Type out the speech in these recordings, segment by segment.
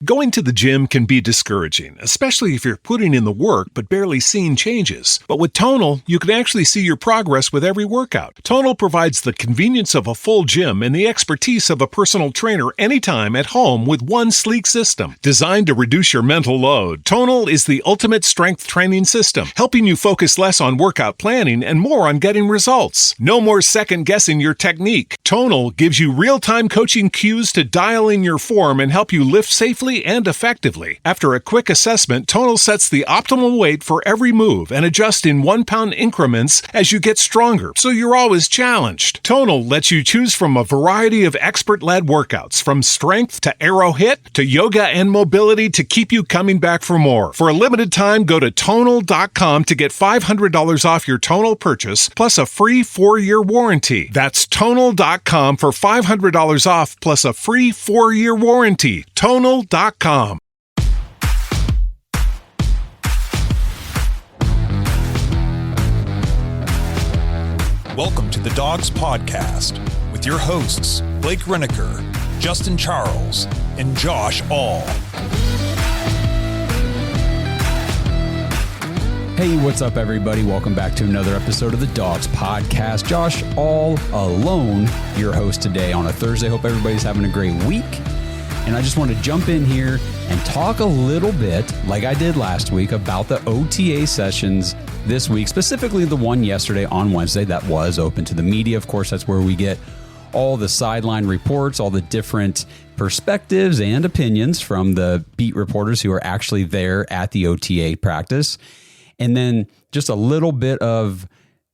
Going to the gym can be discouraging, especially if you're putting in the work but barely seeing changes. But with Tonal, you can actually see your progress with every workout. Tonal provides the convenience of a full gym and the expertise of a personal trainer anytime at home with one sleek system. Designed to reduce your mental load, Tonal is the ultimate strength training system, helping you focus less on workout planning and more on getting results. No more second-guessing your technique. Tonal gives you real-time coaching cues to dial in your form and help you lift safely and effectively. After a quick assessment, Tonal sets the optimal weight for every move and adjusts in 1-pound increments as you get stronger, so you're always challenged. Tonal lets you choose from a variety of expert-led workouts, from strength to aero hit to yoga and mobility, to keep you coming back for more. For a limited time, go to Tonal.com to get $500 off your Tonal purchase, plus a free 4-year warranty. That's Tonal.com for $500 off, plus a free 4-year warranty. Tonal.com. Welcome to the Dogs Podcast with your hosts, Blake Reneker, Justin Charles, and Josh All. Hey, what's up, everybody? Welcome back to another episode of the Dogs Podcast. Josh All alone, your host today on a Thursday. Hope everybody's having a great week. And I just want to jump in here and talk a little bit, like I did last week, about the OTA sessions this week, specifically the one yesterday on Wednesday that was open to the media. Of course, that's where we get all the sideline reports, all the different perspectives and opinions from the beat reporters who are actually there at the OTA practice. And then just a little bit of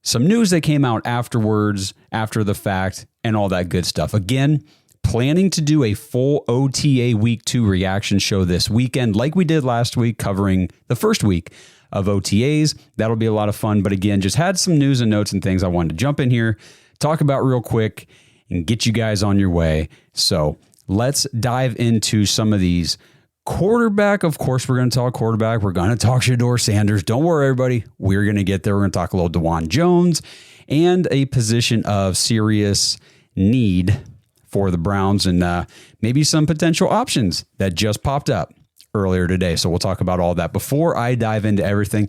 some news that came out afterwards, after the fact, and all that good stuff. Again, planning to do a full OTA Week 2 reaction show this weekend, like we did last week, covering the first week of OTAs. That'll be a lot of fun. But again, just had some news and notes and things I wanted to jump in here, talk about real quick, and get you guys on your way. So let's dive into some of these. Quarterback, of course, we're going to talk quarterback. We're going to talk Shedeur Sanders. Don't worry, everybody. We're going to get there. We're going to talk a little Dawand Jones and a position of serious need for the Browns, and maybe some potential options that just popped up earlier today. So we'll talk about all that. Before I dive into everything,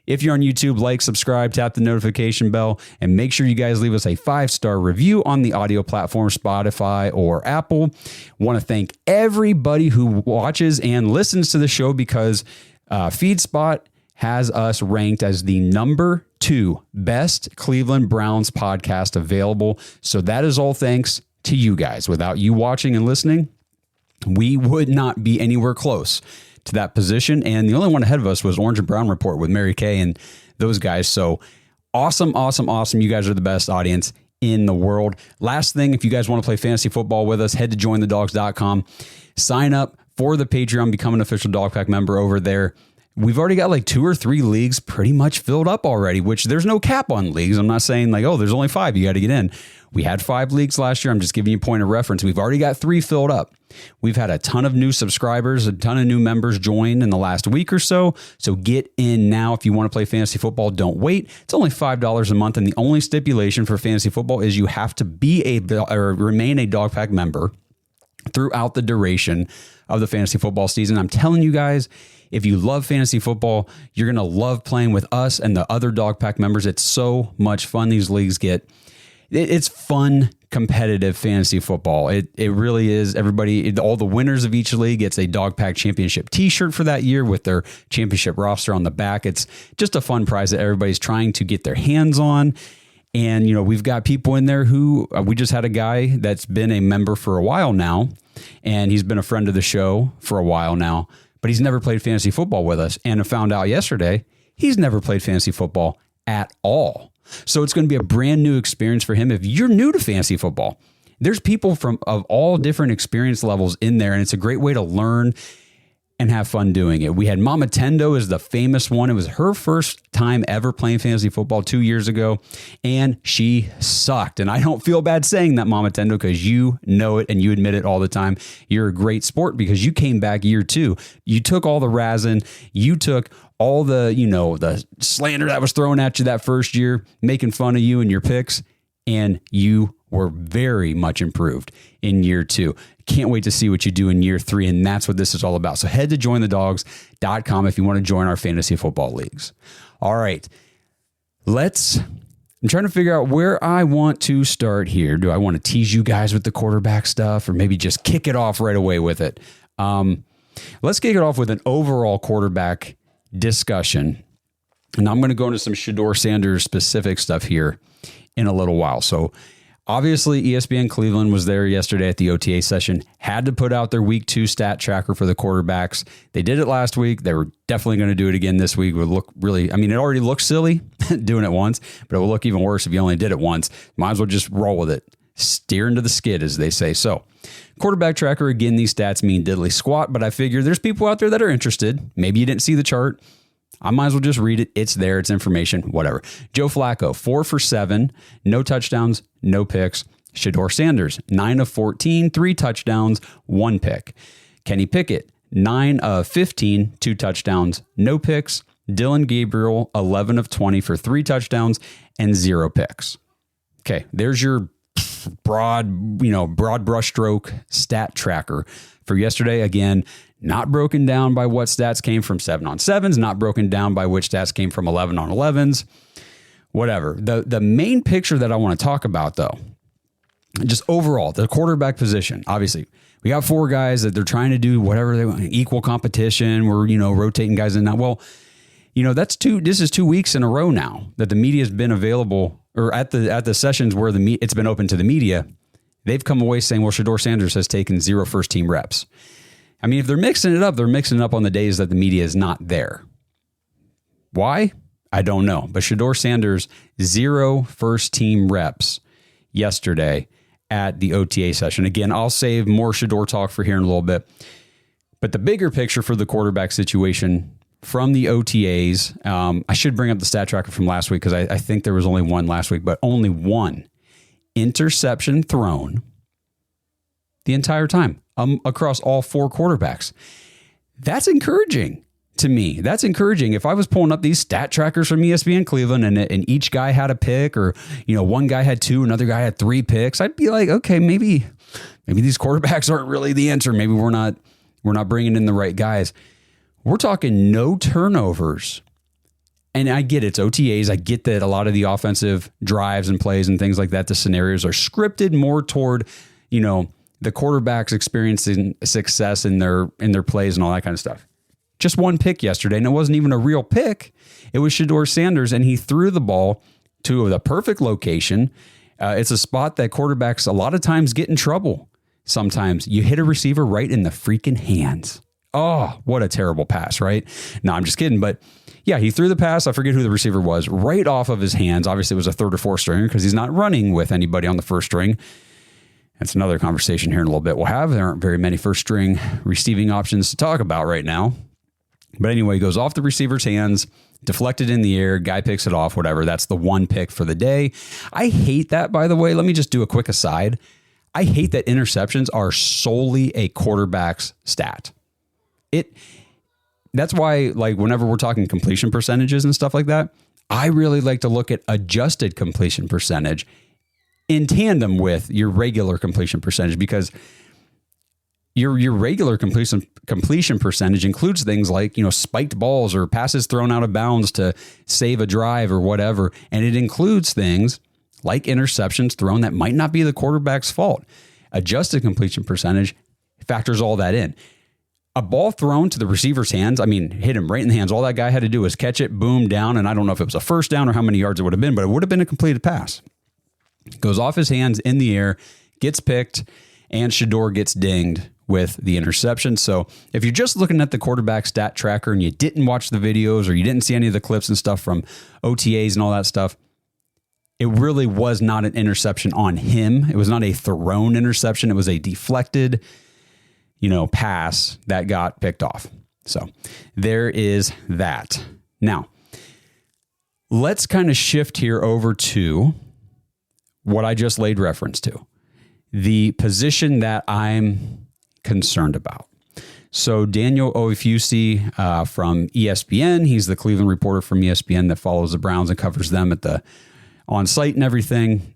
if you're on YouTube, like, subscribe, tap the notification bell, and make sure you guys leave us a 5-star review on the audio platform, Spotify or Apple. Want to thank everybody who watches and listens to the show, because FeedSpot has us ranked as the number 2 best Cleveland Browns podcast available. So that is all thanks to you guys. Without you watching and listening, we would not be anywhere close to that position. And the only one ahead of us was Orange and Brown Report with Mary Kay and those guys. So awesome, awesome, awesome. You guys are the best audience in the world. Last thing, if you guys want to play fantasy football with us, head to jointhedogs.com. Sign up for the Patreon, become an official Dog Pack member over there. We've already got like 2 or 3 leagues pretty much filled up already, which there's no cap on leagues. I'm not saying like, oh, there's only 5, you got to get in. We had 5 leagues last year. I'm just giving you a point of reference. We've already got 3 filled up. We've had a ton of new subscribers, a ton of new members join in the last week or so. So get in now. If you want to play fantasy football, don't wait. It's only $5 a month. And the only stipulation for fantasy football is you have to be or remain a Dog Pack member throughout the duration of the fantasy football season. I'm telling you guys, if you love fantasy football, you're going to love playing with us and the other Dog Pack members. It's so much fun. These leagues it's fun, competitive fantasy football. It really is. Everybody, all the winners of each league gets a Dog Pack Championship t-shirt for that year with their championship roster on the back. It's just a fun prize that everybody's trying to get their hands on. And, you know, we've got people in there who we just had a guy that's been a member for a while now, and he's been a friend of the show for a while now, but he's never played fantasy football with us. And I found out yesterday he's never played fantasy football at all. So it's going to be a brand new experience for him. If you're new to fantasy football, there's people of all different experience levels in there, and it's a great way to learn and have fun doing it. We had Mama Tendo is the famous one. It was her first time ever playing fantasy football 2 years ago, and she sucked. And I don't feel bad saying that, Mama Tendo, because you know it and you admit it all the time. You're a great sport because you came back year 2. You took all the razzing. You took all the, the slander that was thrown at you that first year, making fun of you and your picks, and you were very much improved in year 2. can't wait to see what you do in year 3. And that's what this is all about. So head to jointhedogs.com if you want to join our fantasy football leagues. All right. I'm trying to figure out where I want to start here. Do I want to tease you guys with the quarterback stuff or maybe just kick it off right away with it? Let's kick it off with an overall quarterback discussion. And I'm going to go into some Shedeur Sanders specific stuff here in a little while. So obviously ESPN Cleveland was there yesterday at the OTA session, had to put out their week 2 stat tracker for the quarterbacks. They did it last week. They were definitely going to do it again this week. It would look really, I mean, it already looks silly doing it once, but it will look even worse if you only did it once. Might as well just roll with it. Steer into the skid, as they say. So quarterback tracker, again, these stats mean diddly squat, but I figure there's people out there that are interested. Maybe you didn't see the chart. I might as well just read it. It's there. It's information, whatever. Joe Flacco, 4 for 7, no touchdowns, no picks. Shedeur Sanders, 9 of 14, 3 touchdowns, 1 pick. Kenny Pickett, 9 of 15, 2 touchdowns, no picks. Dylan Gabriel, 11 of 20 for 3 touchdowns and 0 picks. Okay, there's your broad brushstroke stat tracker for yesterday. Again, not broken down by what stats came from 7-on-7s, not broken down by which stats came from 11-on-11s, whatever. The main picture that I want to talk about, though, just overall, the quarterback position. Obviously, we got 4 guys that they're trying to do whatever they want, equal competition. We're, rotating guys in now. Well, this is 2 weeks in a row now that the media has been available, or at the sessions where it's been open to the media. They've come away saying, well, Shedeur Sanders has taken 0 first-team reps. I mean, if they're mixing it up, they're mixing it up on the days that the media is not there. Why? I don't know. But Shedeur Sanders, 0 first-team reps yesterday at the OTA session. Again, I'll save more Shedeur talk for here in a little bit. But the bigger picture for the quarterback situation from the OTAs, I should bring up the stat tracker from last week because I think there was only one last week, but only 1 interception thrown the entire time across all 4 quarterbacks. That's encouraging to me. That's encouraging. If I was pulling up these stat trackers from ESPN Cleveland and each guy had a pick, or, one guy had 2, another guy had 3 picks, I'd be like, okay, maybe these quarterbacks aren't really the answer. Maybe we're not bringing in the right guys. We're talking no turnovers. And I get it's OTAs. I get that a lot of the offensive drives and plays and things like that, the scenarios are scripted more toward, the quarterbacks experiencing success in their plays and all that kind of stuff. Just 1 pick yesterday, and it wasn't even a real pick. It was Shedeur Sanders, and he threw the ball to the perfect location. It's a spot that quarterbacks a lot of times get in trouble. Sometimes you hit a receiver right in the freaking hands. Oh, what a terrible pass, right? No, I'm just kidding. But yeah, he threw the pass. I forget who the receiver was, right off of his hands. Obviously, it was a 3rd or 4th stringer because he's not running with anybody on the 1st string. That's another conversation here in a little bit we'll have. There aren't very many 1st string receiving options to talk about right now. But anyway, he goes off the receiver's hands, deflected in the air, guy picks it off, whatever. That's the 1 pick for the day. I hate that, by the way. Let me just do a quick aside. I hate that interceptions are solely a quarterback's stat. That's why, like, whenever we're talking completion percentages and stuff like that, I really like to look at adjusted completion percentage in tandem with your regular completion percentage, because your regular completion percentage includes things like, spiked balls or passes thrown out of bounds to save a drive or whatever. And it includes things like interceptions thrown that might not be the quarterback's fault. Adjusted completion percentage factors all that in. A ball thrown to the receiver's hands, hit him right in the hands. All that guy had to do was catch it, boom, down. And I don't know if it was a 1st down or how many yards it would have been, but it would have been a completed pass. Goes off his hands in the air, gets picked, and Shedeur gets dinged with the interception. So if you're just looking at the quarterback stat tracker and you didn't watch the videos or you didn't see any of the clips and stuff from OTAs and all that stuff, it really was not an interception on him. It was not a thrown interception. It was a deflected, pass that got picked off. So there is that. Now, let's kind of shift here over to what I just laid reference to, the position that I'm concerned about. So Daniel Oifusi from ESPN, he's the Cleveland reporter from ESPN that follows the Browns and covers them at the on site and everything.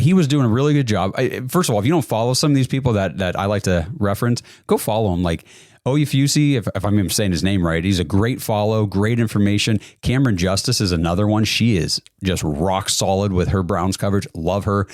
He was doing a really good job. First of all, if you don't follow some of these people that I like to reference, go follow them. Like Oyefusi, if I'm even saying his name right, he's a great follow, great information. Cameron Justice is another one. She is just rock solid with her Browns coverage. Love her.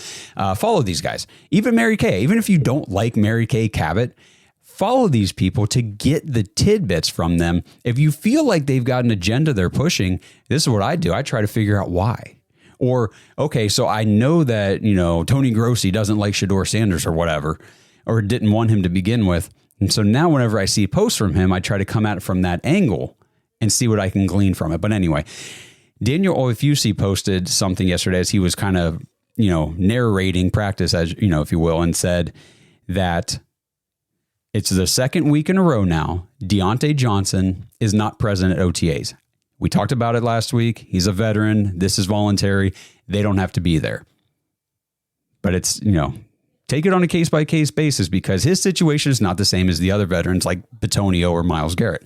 Follow these guys. Even Mary Kay. Even if you don't like Mary Kay Cabot, follow these people to get the tidbits from them. If you feel like they've got an agenda they're pushing, this is what I do. I try to figure out why. Or, okay, so I know that, Tony Grossi doesn't like Shedeur Sanders or whatever, or didn't want him to begin with. And so now whenever I see posts from him, I try to come at it from that angle and see what I can glean from it. But anyway, Daniel Oyefusi posted something yesterday as he was kind of, narrating practice, as if you will, and said that it's the second week in a row now Dawand Johnson is not present at OTAs. We talked about it last week. He's a veteran. This is voluntary. They don't have to be there. But it's, take it on a case-by-case basis because his situation is not the same as the other veterans like Bitonio or Myles Garrett.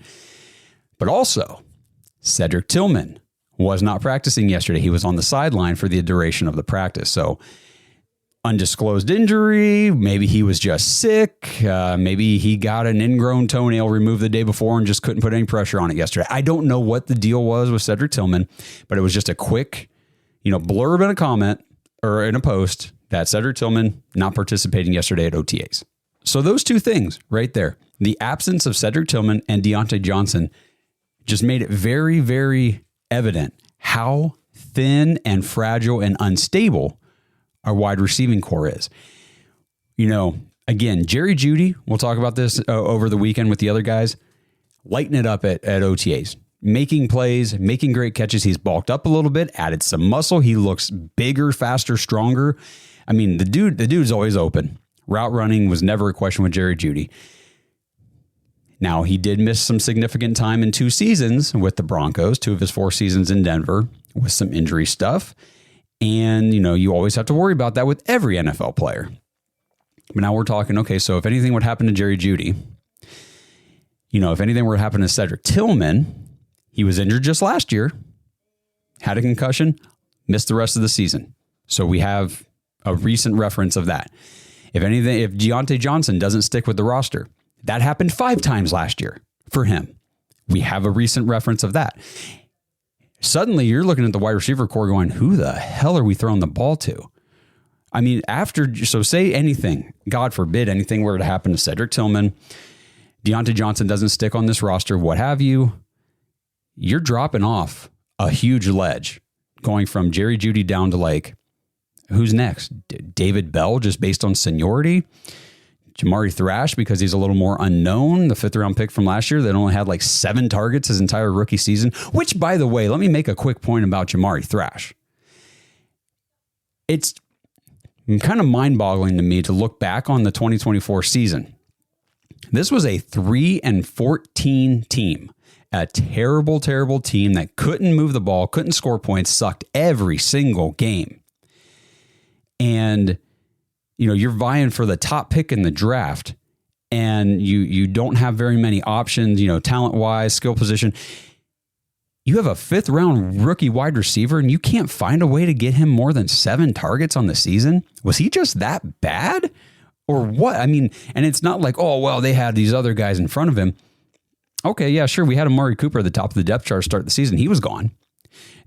But also, Cedric Tillman was not practicing yesterday. He was on the sideline for the duration of the practice. So, undisclosed injury, maybe he was just sick, maybe he got an ingrown toenail removed the day before and just couldn't put any pressure on it yesterday. I don't know what the deal was with Cedric Tillman, but it was just a quick, blurb in a comment or in a post that Cedric Tillman not participating yesterday at OTAs. So those two things right there, the absence of Cedric Tillman and Dawand Johnson just made it very, very evident how thin and fragile and unstable our wide receiving core is. Again, Jerry Jeudy, we'll talk about this over the weekend with the other guys, lighting it up at OTAs, making plays, making great catches. He's bulked up a little bit, added some muscle. He looks bigger, faster, stronger. I mean, the dude's always open. Route running was never a question with Jerry Jeudy. Now, he did miss some significant time in 2 seasons with the Broncos, 2 of his 4 seasons in Denver with some injury stuff. And, you always have to worry about that with every NFL player. But now we're talking, okay, so if anything would happen to Jerry Jeudy, if anything were to happen to Cedric Tillman, he was injured just last year, had a concussion, missed the rest of the season. So we have a recent reference of that. If anything, if Dawand Johnson doesn't stick with the roster, that happened 5 times last year for him. We have a recent reference of that. Suddenly you're looking at the wide receiver core going, who the hell are we throwing the ball to? I mean, so say anything, God forbid anything were to happen to Cedric Tillman, Dawand Johnson doesn't stick on this roster, what have you, you're dropping off a huge ledge going from Jerry Jeudy down to who's next? David Bell, just based on seniority? Jamari Thrash, because he's a little more unknown, the 5th round pick from last year that only had 7 targets his entire rookie season, which, by the way, let me make a quick point about Jamari Thrash. It's kind of mind-boggling to me to look back on the 2024 season. This was a 3-14 team, a terrible, terrible team that couldn't move the ball, couldn't score points, sucked every single game. And you're vying for the top pick in the draft and you don't have very many options, talent-wise, skill position. You have a 5th round rookie wide receiver and you can't find a way to get him more than 7 targets on the season. Was he just that bad or what? I mean, and it's not like, oh, well, they had these other guys in front of him. Okay, yeah, sure. We had Amari Cooper at the top of the depth chart start the season. He was gone.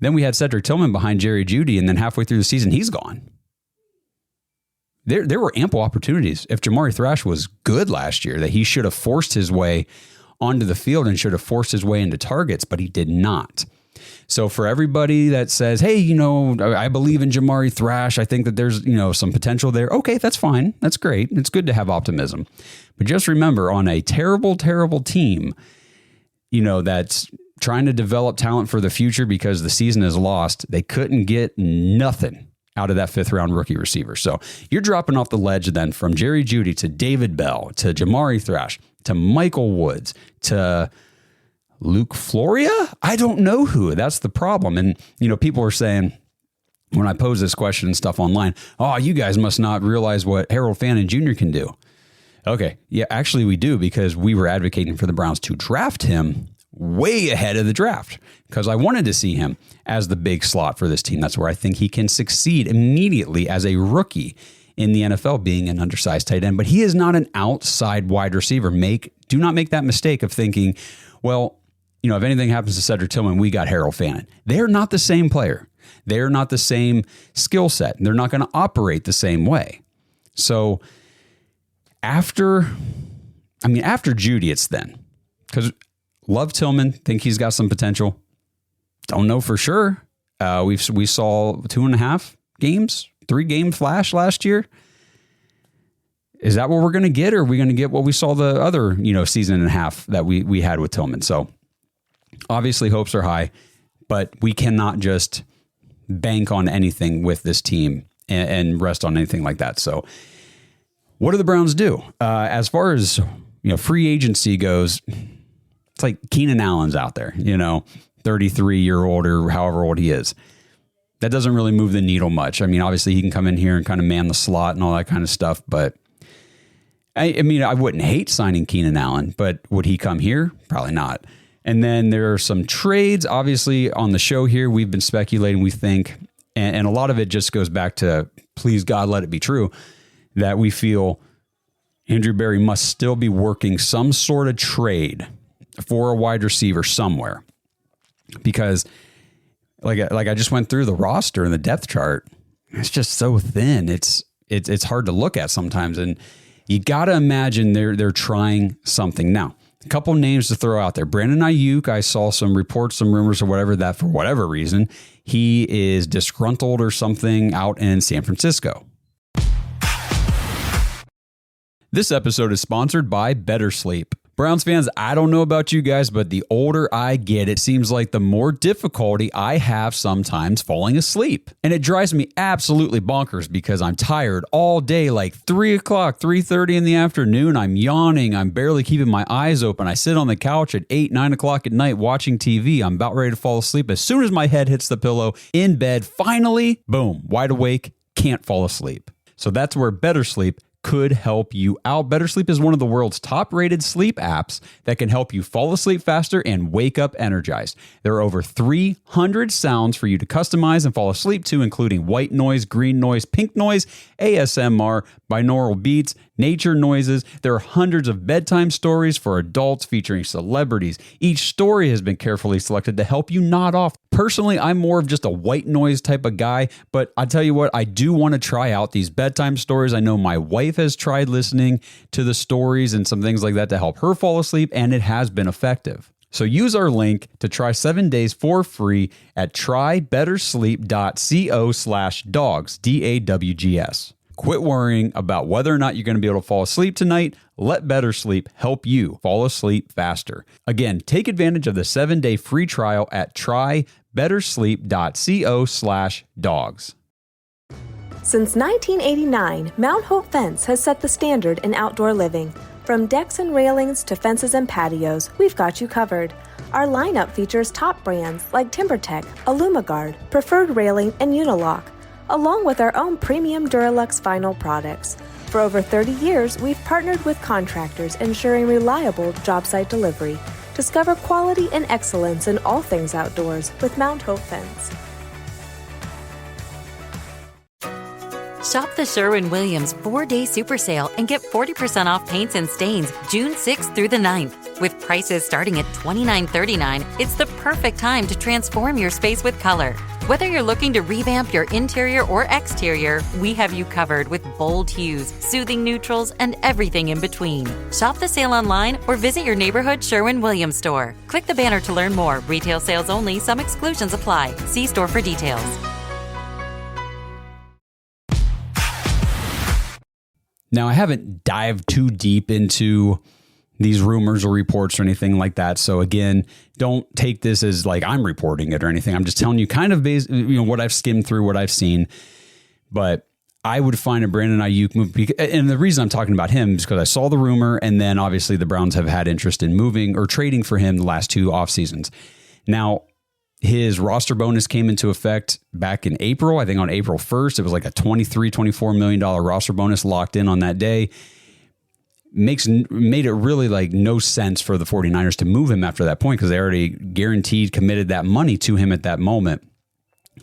Then we had Cedric Tillman behind Jerry Jeudy, and then halfway through the season, he's gone. There were ample opportunities. If Jamari Thrash was good last year, that he should have forced his way onto the field and should have forced his way into targets, but he did not. So for everybody that says, hey, I believe in Jamari Thrash, I think that there's, some potential there. Okay, that's fine. That's great. It's good to have optimism. But just remember, on a terrible, terrible team, that's trying to develop talent for the future because the season is lost, they couldn't get nothing out of that 5th round rookie receiver. So you're dropping off the ledge then from Jerry Jeudy to David Bell to Jamari Thrash to Michael Woods to Luke Floria? I don't know who. That's the problem. And, people are saying, when I pose this question and stuff online, oh, you guys must not realize what Harold Fannin Jr. can do. Okay. Yeah, actually we do, because we were advocating for the Browns to draft him way ahead of the draft because I wanted to see him as the big slot for this team. That's where I think he can succeed immediately as a rookie in the NFL, being an undersized tight end. But he is not an outside wide receiver. Do not make that mistake of thinking, well, if anything happens to Cedric Tillman, we got Harold Fannin. They're not the same player. They're not the same skill set. They're not going to operate the same way. So after Judy, it's then. Because love Tillman, think he's got some potential. Don't know for sure. We saw 2.5 games, 3-game flash last year. Is that what we're going to get, or are we going to get what we saw the other, season and a half that we had with Tillman? So obviously hopes are high, but we cannot just bank on anything with this team and rest on anything like that. So what do the Browns do? As far as, free agency goes, it's like Keenan Allen's out there, 33-year-old or however old he is. That doesn't really move the needle much. I mean, obviously he can come in here and kind of man the slot and all that kind of stuff, but I wouldn't hate signing Keenan Allen, but would he come here? Probably not. And then there are some trades, obviously, on the show here. We've been speculating, we think, and a lot of it just goes back to, please God, let it be true, that we feel Andrew Berry must still be working some sort of trade for a wide receiver somewhere. Because like I just went through the roster and the depth chart, it's just so thin. It's hard to look at sometimes, and you got to imagine they're trying something. Now, a couple names to throw out there. Brandon Ayuk, I saw some reports, some rumors or whatever, that for whatever reason, he is disgruntled or something out in San Francisco. This episode is sponsored by Better Sleep. Browns fans, I don't know about you guys, but the older I get, it seems like the more difficulty I have sometimes falling asleep. And it drives me absolutely bonkers because I'm tired all day, like 3 o'clock, 3:30 in the afternoon. I'm yawning. I'm barely keeping my eyes open. I sit on the couch at 8, 9 o'clock at night watching TV. I'm about ready to fall asleep. As soon as my head hits the pillow in bed, finally, boom, wide awake, can't fall asleep. So that's where Better Sleep could help you out. Better Sleep is one of the world's top-rated sleep apps that can help you fall asleep faster and wake up energized. There are over 300 sounds for you to customize and fall asleep to, including white noise, green noise, pink noise, ASMR, binaural beats, nature noises. There are hundreds of bedtime stories for adults featuring celebrities. Each story has been carefully selected to help you nod off. Personally, I'm more of just a white noise type of guy, but I tell you what, I do want to try out these bedtime stories. I know my wife has tried listening to the stories and some things like that to help her fall asleep, and it has been effective. So use our link to try 7 days for free at trybettersleep.co/dogs, DAWGS. Quit worrying about whether or not you're going to be able to fall asleep tonight. Let Better Sleep help you fall asleep faster. Again, take advantage of the 7-day free trial at trybettersleep.co/dogs. Since 1989, Mount Hope Fence has set the standard in outdoor living. From decks and railings to fences and patios, we've got you covered. Our lineup features top brands like TimberTech, AlumaGuard, Preferred Railing, and Unilock, along with our own premium Duralux vinyl products. For over 30 years, we've partnered with contractors ensuring reliable job site delivery. Discover quality and excellence in all things outdoors with Mount Hope Fence. Shop the Sherwin-Williams 4-day super sale and get 40% off paints and stains June 6th through the 9th. With prices starting at $29.39, it's the perfect time to transform your space with color. Whether you're looking to revamp your interior or exterior, we have you covered with bold hues, soothing neutrals, and everything in between. Shop the sale online or visit your neighborhood Sherwin-Williams store. Click the banner to learn more. Retail sales only. Some exclusions apply. See store for details. Now, I haven't dived too deep into these rumors or reports or anything like that. So again, don't take this as like I'm reporting it or anything. I'm just telling you kind of based, what I've skimmed through, what I've seen. But I would find a Brandon Ayuk move. And the reason I'm talking about him is because I saw the rumor, and then obviously the Browns have had interest in moving or trading for him the last 2 off seasons. Now, his roster bonus came into effect back in April. I think on April 1st, it was like a $24 million roster bonus locked in on that day. made it really like no sense for the 49ers to move him after that point because they already guaranteed committed that money to him at that moment.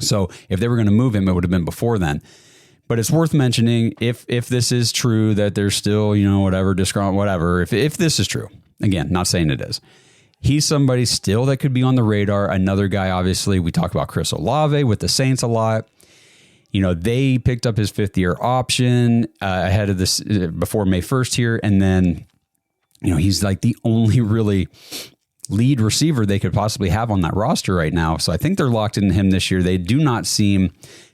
So if they were going to move him, it would have been before then. But it's worth mentioning if this is true that there's still, whatever, disgruntled, whatever. If this is true, again, not saying it is. He's somebody still that could be on the radar. Another guy, obviously, we talk about Chris Olave with the Saints a lot. They picked up his 5th-year option ahead of this before May 1st here. And then, he's like the only really lead receiver they could possibly have on that roster right now. So I think they're locked into him this year. They do not seem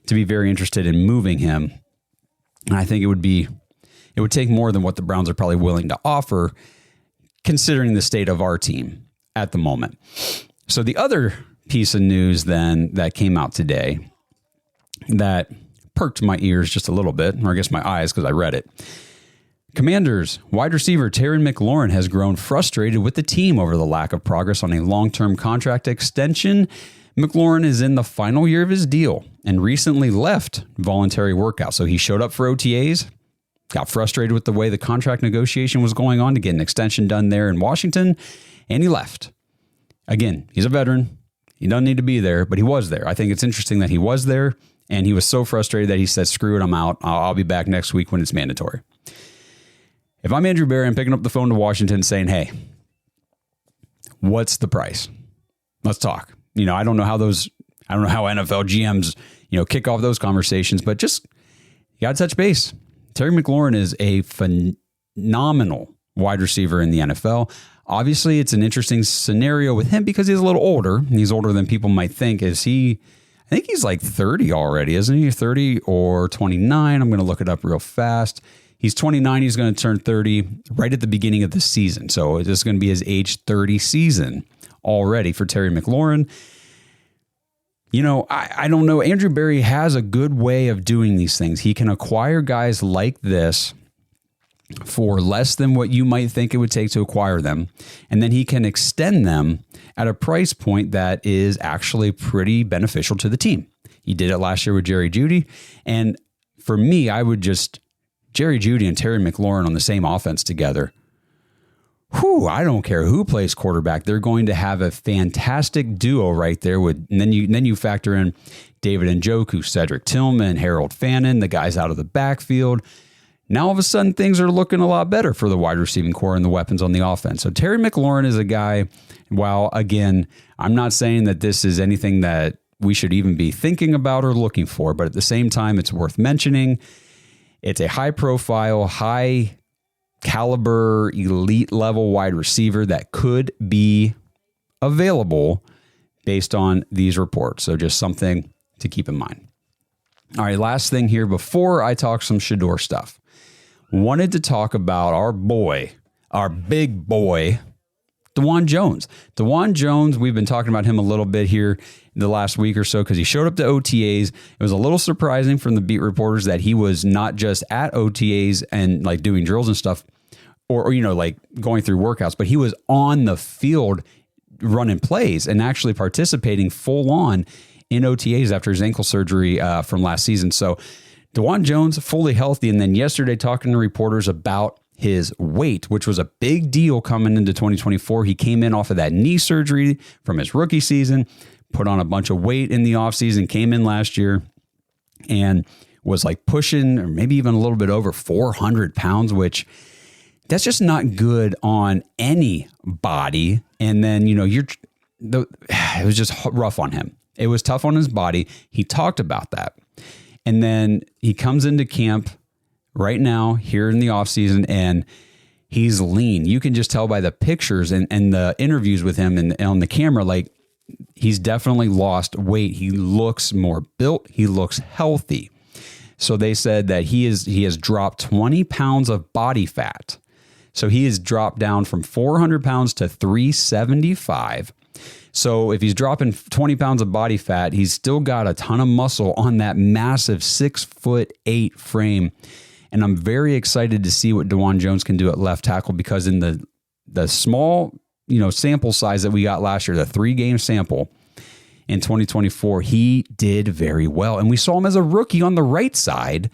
to be very interested in moving him. And I think it would take more than what the Browns are probably willing to offer, considering the state of our team at the moment. So the other piece of news then that came out today that perked my ears just a little bit, or I guess my eyes because I read it. Commanders wide receiver Terry McLaurin has grown frustrated with the team over the lack of progress on a long-term contract extension. McLaurin is in the final year of his deal and recently left voluntary workouts. So he showed up for OTAs, got frustrated with the way the contract negotiation was going on to get an extension done there in Washington, and he left. Again, he's a veteran. He doesn't need to be there, but he was there. I think it's interesting that he was there, and he was so frustrated that he said, screw it, I'm out. I'll be back next week when it's mandatory. If I'm Andrew Berry, I'm picking up the phone to Washington saying, hey, what's the price? Let's talk. I don't know how NFL GMs, kick off those conversations, but just you got to touch base. Terry McLaurin is a phenomenal wide receiver in the NFL. Obviously, it's an interesting scenario with him because he's a little older. He's older than people might think. I think he's like 30 already, isn't he? 30 or 29. I'm going to look it up real fast. He's 29. He's going to turn 30 right at the beginning of the season. So this is going to be his age 30 season already for Terry McLaurin. I don't know. Andrew Berry has a good way of doing these things. He can acquire guys like this for less than what you might think it would take to acquire them. And then he can extend them at a price point that is actually pretty beneficial to the team. He did it last year with Jerry Jeudy. And for me, I would just Jerry Jeudy and Terry McLaurin on the same offense together. I don't care who plays quarterback. They're going to have a fantastic duo right there. And then you factor in David Njoku, Cedric Tillman, Harold Fannin, the guys out of the backfield. Now all of a sudden things are looking a lot better for the wide receiving core and the weapons on the offense. So Terry McLaurin is a guy. While again, I'm not saying that this is anything that we should even be thinking about or looking for, but at the same time, it's worth mentioning. It's a high profile, high caliber, elite level wide receiver that could be available based on these reports. So just something to keep in mind. All right, last thing here before I talk some Shedeur stuff. Wanted to talk about our big boy, Dawand Jones. Dawand Jones, we've been talking about him a little bit here the last week or so because he showed up to OTAs. It was a little surprising from the beat reporters that he was not just at OTAs and like doing drills and stuff or like going through workouts, but he was on the field running plays and actually participating full on in OTAs after his ankle surgery from last season. So Dawand Jones fully healthy. And then yesterday talking to reporters about his weight, which was a big deal coming into 2024. He came in off of that knee surgery from his rookie season, put on a bunch of weight in the offseason, came in last year and was like pushing or maybe even a little bit over 400 pounds, which that's just not good on any body. And then, it was just rough on him. It was tough on his body. He talked about that. And then he comes into camp right now here in the offseason and he's lean. You can just tell by the pictures and the interviews with him and on the camera, like he's definitely lost weight. He looks more built. He looks healthy. So they said that he has dropped 20 pounds of body fat. So he has dropped down from 400 pounds to 375. So if he's dropping 20 pounds of body fat, he's still got a ton of muscle on that massive 6'8" frame. And I'm very excited to see what Dawand Jones can do at left tackle because in the small, sample size that we got last year, the 3-game sample in 2024, he did very well. And we saw him as a rookie on the right side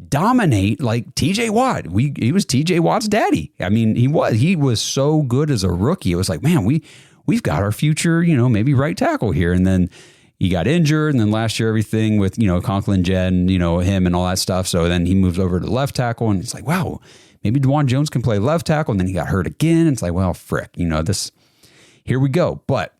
dominate like TJ Watt. He was TJ Watt's daddy. I mean, he was so good as a rookie. It was like, man, we've got our future, maybe right tackle here. And then he got injured. And then last year, everything with, Conklin Jed, him and all that stuff. So then he moves over to left tackle, and it's like, wow, maybe Dawand Jones can play left tackle. And then he got hurt again. It's like, well, frick, here we go. But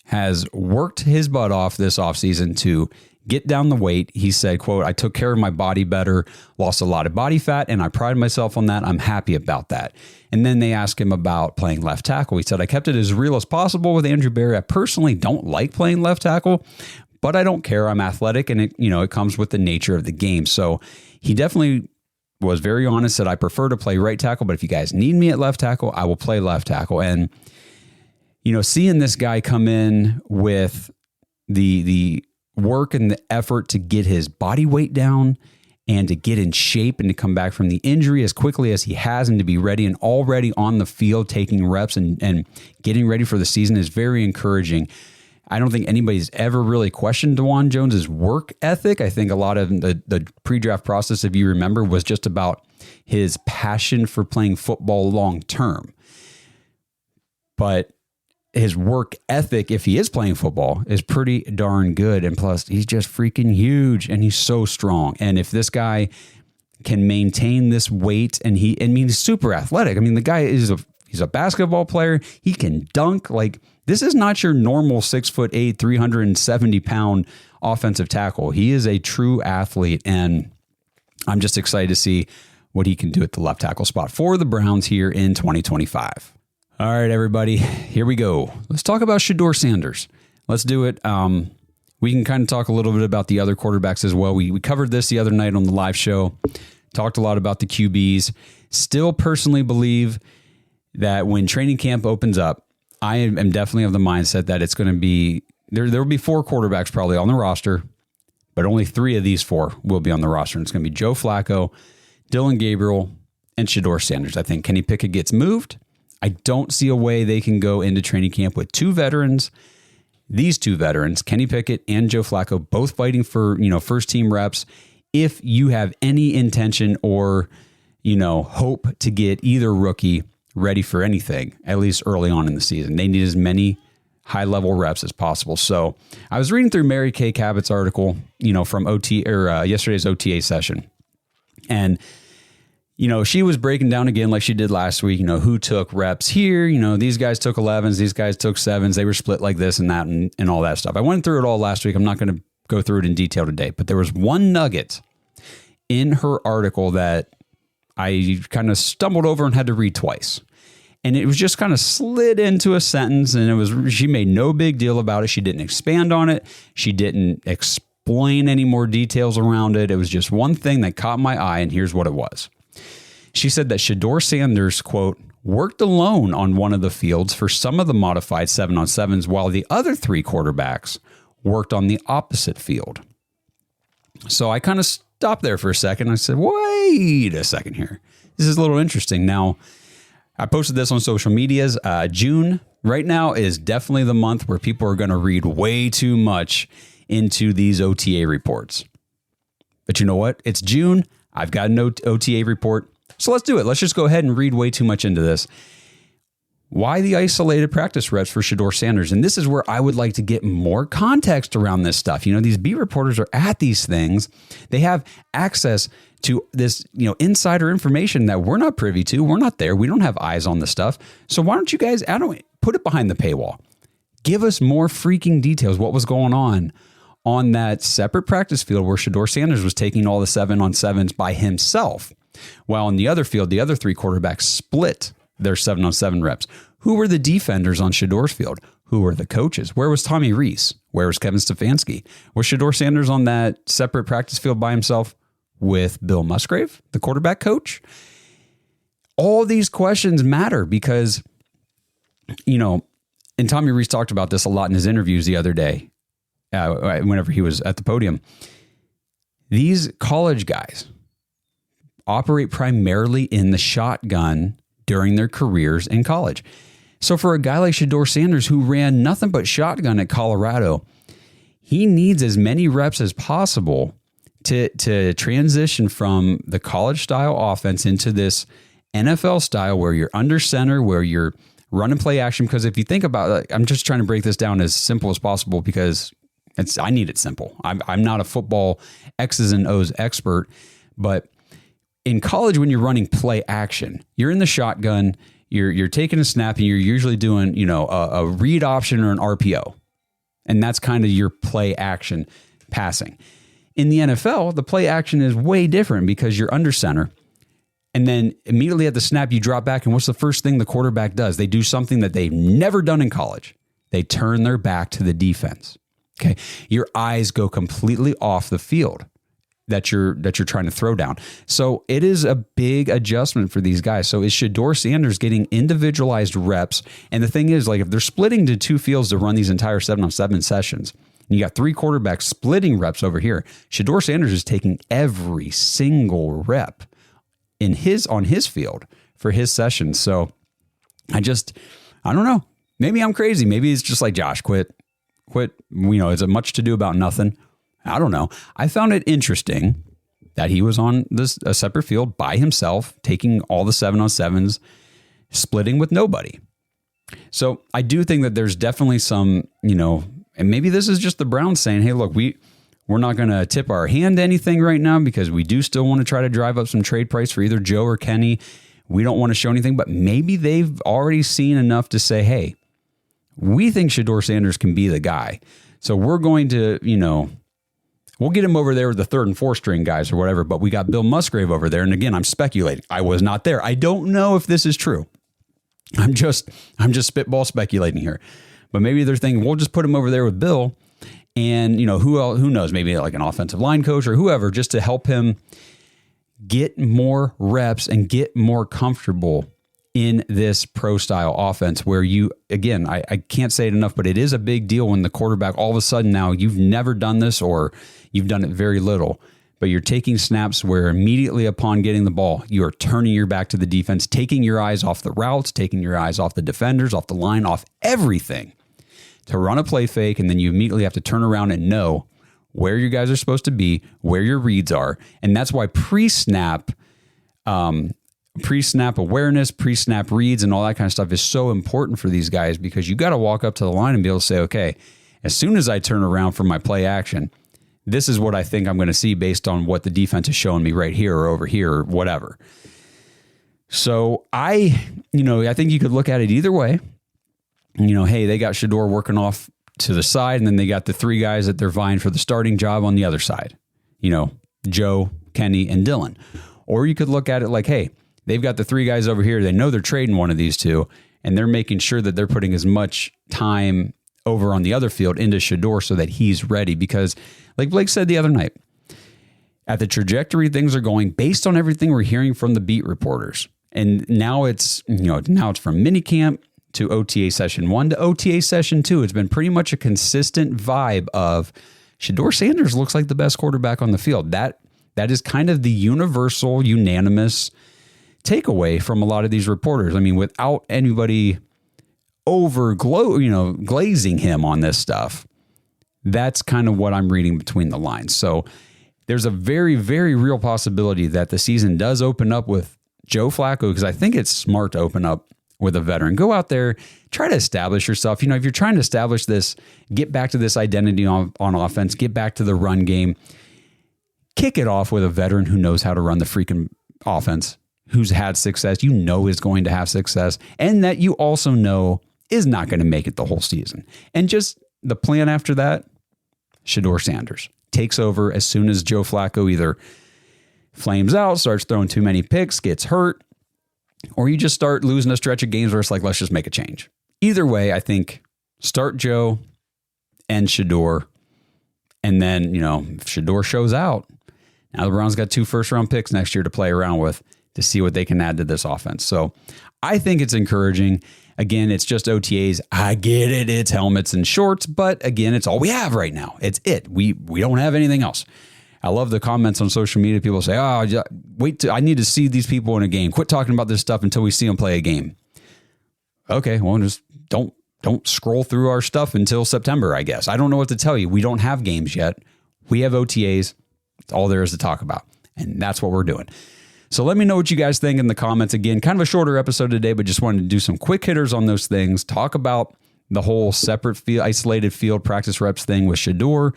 has worked his butt off this offseason to get down the weight. He said, quote, I took care of my body better, lost a lot of body fat, and I pride myself on that. I'm happy about that. And then they asked him about playing left tackle. He said, I kept it as real as possible with Andrew Berry. I personally don't like playing left tackle, but I don't care. I'm athletic, and it comes with the nature of the game. So he definitely was very honest, said, I prefer to play right tackle, but if you guys need me at left tackle, I will play left tackle. And, seeing this guy come in with the work and the effort to get his body weight down and to get in shape and to come back from the injury as quickly as he has and to be ready and already on the field taking reps and getting ready for the season is very encouraging. I don't think anybody's ever really questioned Dawand Jones's work ethic. I think a lot of the pre-draft process, if you remember, was just about his passion for playing football long term. But his work ethic, if he is playing football, is pretty darn good. And plus, he's just freaking huge and he's so strong. And if this guy can maintain this weight and he's super athletic. I mean, the guy he's a basketball player. He can dunk. Like, this is not your normal 6'8", 370-pound offensive tackle. He is a true athlete. And I'm just excited to see what he can do at the left tackle spot for the Browns here in 2025. All right, everybody, here we go. Let's talk about Shedeur Sanders. Let's do it. We can kind of talk a little bit about the other quarterbacks as well. We covered this the other night on the live show, talked a lot about the QBs. Still personally believe that when training camp opens up, I am definitely of the mindset that it's going to be, there will be 4 quarterbacks probably on the roster, but only 3 of these 4 will be on the roster. And it's going to be Joe Flacco, Dylan Gabriel, and Shedeur Sanders. I think Kenny Pickett gets moved. I don't see a way they can go into training camp with 2 veterans. These 2 veterans, Kenny Pickett and Joe Flacco, both fighting for, first team reps. If you have any intention or, hope to get either rookie ready for anything, at least early on in the season, they need as many high level reps as possible. So I was reading through Mary Kay Cabot's article, from yesterday's OTA session. And she was breaking down again like she did last week, who took reps here. These guys took 11s, these guys took 7s. They were split like this and that and all that stuff. I went through it all last week. I'm not going to go through it in detail today, but there was one nugget in her article that I kind of stumbled over and had to read twice. And it was just kind of slid into a sentence, and she made no big deal about it. She didn't expand on it. She didn't explain any more details around it. It was just one thing that caught my eye, and here's what it was. She said that Shedeur Sanders, quote, worked alone on one of the fields for some of the modified 7-on-7s, while the other 3 quarterbacks worked on the opposite field. So I kind of stopped there for a second. I said, wait a second here. This is a little interesting. Now, I posted this on social medias. June right now is definitely the month where people are going to read way too much into these OTA reports. But you know what? It's June. I've got an OTA report. So let's do it. Let's just go ahead and read way too much into this. Why the isolated practice reps for Shedeur Sanders? And this is where I would like to get more context around this stuff. These beat reporters are at these things. They have access to this, insider information that we're not privy to. We're not there. We don't have eyes on the stuff. So why don't you guys, put it behind the paywall. Give us more freaking details. What was going on that separate practice field where Shedeur Sanders was taking all the 7-on-7s by himself, while in the other field, the other 3 quarterbacks split their 7-on-7 reps. Who were the defenders on Shedeur's field? Who were the coaches? Where was Tommy Rees? Where was Kevin Stefanski? Was Shedeur Sanders on that separate practice field by himself with Bill Musgrave, the quarterback coach? All these questions matter because, and Tommy Rees talked about this a lot in his interviews the other day, whenever he was at the podium. These college guys operate primarily in the shotgun during their careers in college. So for a guy like Shedeur Sanders, who ran nothing but shotgun at Colorado, he needs as many reps as possible to transition from the college style offense into this NFL style where you're under center, where you're run and play action. Because if you think about it, I'm just trying to break this down as simple as possible because I need it simple. I'm not a football X's and O's expert, but in college, when you're running play action, you're in the shotgun, you're taking a snap, and you're usually doing, a read option or an RPO. And that's kind of your play action passing. In the NFL, the play action is way different because you're under center. And then immediately at the snap, you drop back. And what's the first thing the quarterback does? They do something that they've never done in college. They turn their back to the defense. Okay. Your eyes go completely off the field that you're trying to throw down. So it is a big adjustment for these guys. So is Shedeur Sanders getting individualized reps? And the thing is, like, if they're splitting to two fields to run these entire 7-on-7 sessions, and you got three quarterbacks splitting reps over here, Shedeur Sanders is taking every single rep on his field for his session. So I don't know. Maybe I'm crazy. Maybe it's just like, Josh, quit. Is it much to do about nothing? I don't know. I found it interesting that he was on a separate field by himself, taking all the 7-on-7s, splitting with nobody. So I do think that there's definitely some, and maybe this is just the Browns saying, hey, look, we're not going to tip our hand to anything right now because we do still want to try to drive up some trade price for either Joe or Kenny. We don't want to show anything, but maybe they've already seen enough to say, hey, we think Shedeur Sanders can be the guy. So we're going to, we'll get him over there with the third and fourth string guys or whatever, but we got Bill Musgrave over there. And again, I'm speculating. I was not there. I don't know if this is true. I'm just spitball speculating here, but maybe they're thinking we'll just put him over there with Bill and who knows, maybe like an offensive line coach or whoever, just to help him get more reps and get more comfortable in this pro style offense where I can't say it enough, but it is a big deal when the quarterback, all of a sudden now you've never done this or you've done it very little, but you're taking snaps where immediately upon getting the ball, you are turning your back to the defense, taking your eyes off the routes, taking your eyes off the defenders, off the line, off everything to run a play fake. And then you immediately have to turn around and know where you guys are supposed to be, where your reads are. And that's why pre-snap awareness, pre-snap reads, and all that kind of stuff is so important for these guys because you got to walk up to the line and be able to say, okay, as soon as I turn around for my play action, this is what I think I'm going to see based on what the defense is showing me right here or over here or whatever. So I think you could look at it either way. Hey, they got Shedeur working off to the side, and then they got the three guys that they're vying for the starting job on the other side. Joe, Kenny, and Dylan. Or you could look at it like, hey, they've got the three guys over here. They know they're trading one of these two, and they're making sure that they're putting as much time over on the other field into Shedeur so that he's ready. Because like Blake said the other night, at the trajectory things are going based on everything we're hearing from the beat reporters. And now it's from minicamp to OTA session 1 to OTA session 2. It's been pretty much a consistent vibe of Shedeur Sanders looks like the best quarterback on the field. That is kind of the universal, unanimous takeaway from a lot of these reporters. I mean, without anybody glazing him on this stuff, that's kind of what I'm reading between the lines. So there's a very, very real possibility that the season does open up with Joe Flacco, because I think it's smart to open up with a veteran. Go out there, try to establish yourself. If you're trying to establish this, get back to this identity on offense, get back to the run game, kick it off with a veteran who knows how to run the freaking offense, who's had success, is going to have success, and that you also know is not going to make it the whole season. And just the plan after that, Shedeur Sanders takes over as soon as Joe Flacco either flames out, starts throwing too many picks, gets hurt, or you just start losing a stretch of games where it's like, let's just make a change. Either way, I think start Joe and Shedeur, and then, if Shedeur shows out, now the Browns got 2 first-round picks next year to play around with to see what they can add to this offense. So I think it's encouraging. Again, it's just OTAs. I get it. It's helmets and shorts, but again, it's all we have right now. It's it. We don't have anything else. I love the comments on social media. People say, I need to see these people in a game. Quit talking about this stuff until we see them play a game. Okay, well, just don't scroll through our stuff until September, I guess. I don't know what to tell you. We don't have games yet. We have OTAs. That's all there is to talk about. And that's what we're doing. So let me know what you guys think in the comments. Again, kind of a shorter episode today, but just wanted to do some quick hitters on those things. Talk about the whole separate field, isolated field practice reps thing with Shedeur.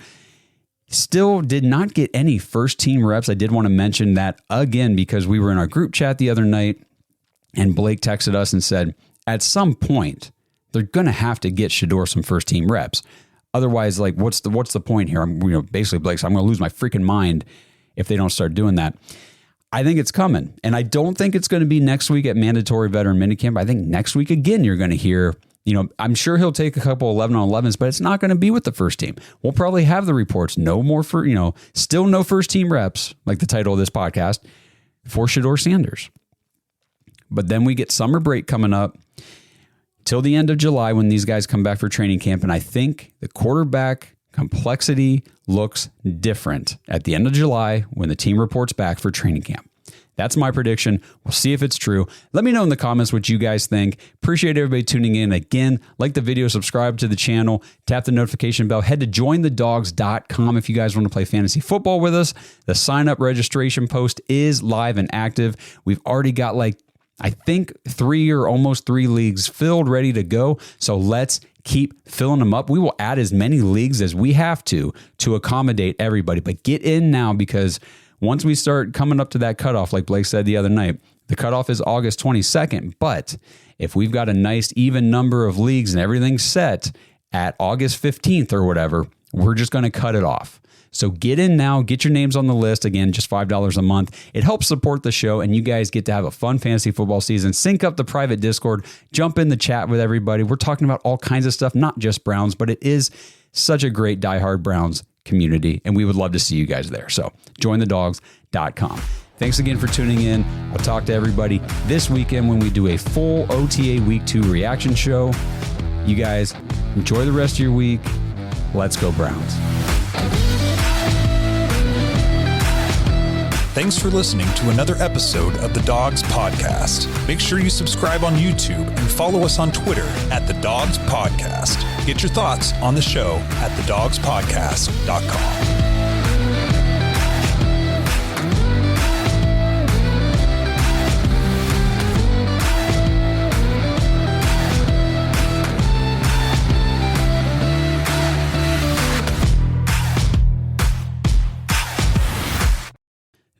Still did not get any first team reps. I did want to mention that again because we were in our group chat the other night and Blake texted us and said, at some point, they're going to have to get Shedeur some first team reps. Otherwise, like, what's the point here? I'm, basically Blake said, I'm going to lose my freaking mind if they don't start doing that. I think it's coming. And I don't think it's going to be next week at mandatory veteran minicamp. I think next week, again, you're going to hear, I'm sure he'll take a couple 11-on-11s, but it's not going to be with the first team. We'll probably have the reports. No more still no first team reps, like the title of this podcast, for Shedeur Sanders. But then we get summer break coming up till the end of July when these guys come back for training camp. And I think the quarterback complexity looks different at the end of July when the team reports back for training camp. That's my prediction. We'll see if it's true. Let me know in the comments what you guys think. Appreciate everybody tuning in. Again, like the video, subscribe to the channel, tap the notification bell, head to jointhedogs.com if you guys want to play fantasy football with us. The sign-up registration post is live and active. We've already got I think 3 or almost 3 leagues filled, ready to go. So let's keep filling them up. We will add as many leagues as we have to accommodate everybody. But get in now because once we start coming up to that cutoff, like Blake said the other night, the cutoff is August 22nd. But if we've got a nice even number of leagues and everything's set at August 15th or whatever, we're just going to cut it off. So get in now, get your names on the list. Again, just $5 a month. It helps support the show, and you guys get to have a fun fantasy football season. Sync up the private Discord, jump in the chat with everybody. We're talking about all kinds of stuff, not just Browns, but it is such a great diehard Browns community, and we would love to see you guys there. So jointhedogs.com. Thanks again for tuning in. We'll talk to everybody this weekend when we do a full OTA Week 2 reaction show. You guys enjoy the rest of your week. Let's go Browns. Thanks for listening to another episode of the Dogs Podcast. Make sure you subscribe on YouTube and follow us on Twitter at The Dogs Podcast. Get your thoughts on the show at thedogspodcast.com.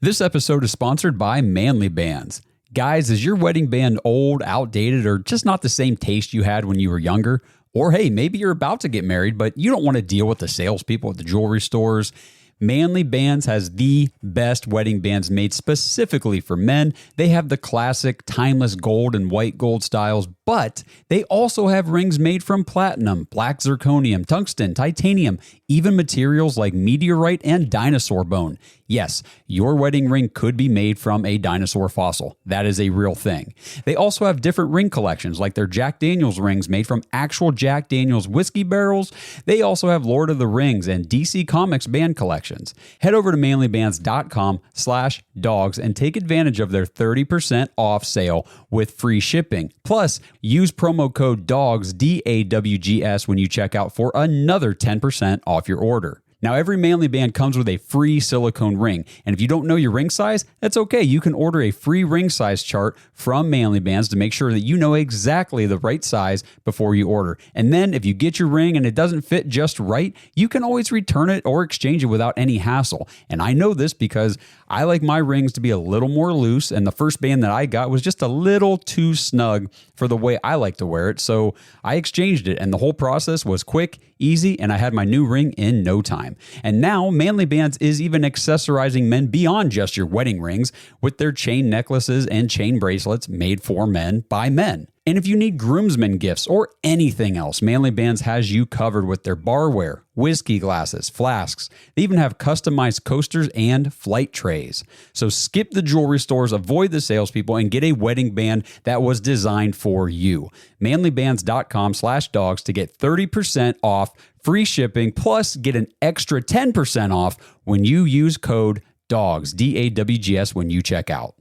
This episode is sponsored by Manly Bands. Guys, is your wedding band old, outdated, or just not the same taste you had when you were younger? Or hey, maybe you're about to get married, but you don't want to deal with the salespeople at the jewelry stores. Manly Bands has the best wedding bands made specifically for men. They have the classic timeless gold and white gold styles, but they also have rings made from platinum, black zirconium, tungsten, titanium, even materials like meteorite and dinosaur bone. Yes, your wedding ring could be made from a dinosaur fossil. That is a real thing. They also have different ring collections like their Jack Daniels rings made from actual Jack Daniels whiskey barrels. They also have Lord of the Rings and DC Comics band collections. Head over to manlybands.com/dogs and take advantage of their 30% off sale with free shipping. Plus, use promo code DAWGS, DAWGS, when you check out for another 10% off your order. Now, every Manly Band comes with a free silicone ring, and if you don't know your ring size, that's okay. You can order a free ring size chart from Manly Bands to make sure that you know exactly the right size before you order. And then if you get your ring and it doesn't fit just right, you can always return it or exchange it without any hassle. And I know this because I like my rings to be a little more loose, and the first band that I got was just a little too snug for the way I like to wear it, so I exchanged it, and the whole process was quick, easy, and I had my new ring in no time. And now, Manly Bands is even accessorizing men beyond just your wedding rings with their chain necklaces and chain bracelets made for men by men. And if you need groomsmen gifts or anything else, Manly Bands has you covered with their barware, whiskey glasses, flasks. They even have customized coasters and flight trays. So skip the jewelry stores, avoid the salespeople, and get a wedding band that was designed for you. Manlybands.com/dogs to get 30% off, free shipping, plus get an extra 10% off when you use code DAWGS, DAWGS, when you check out.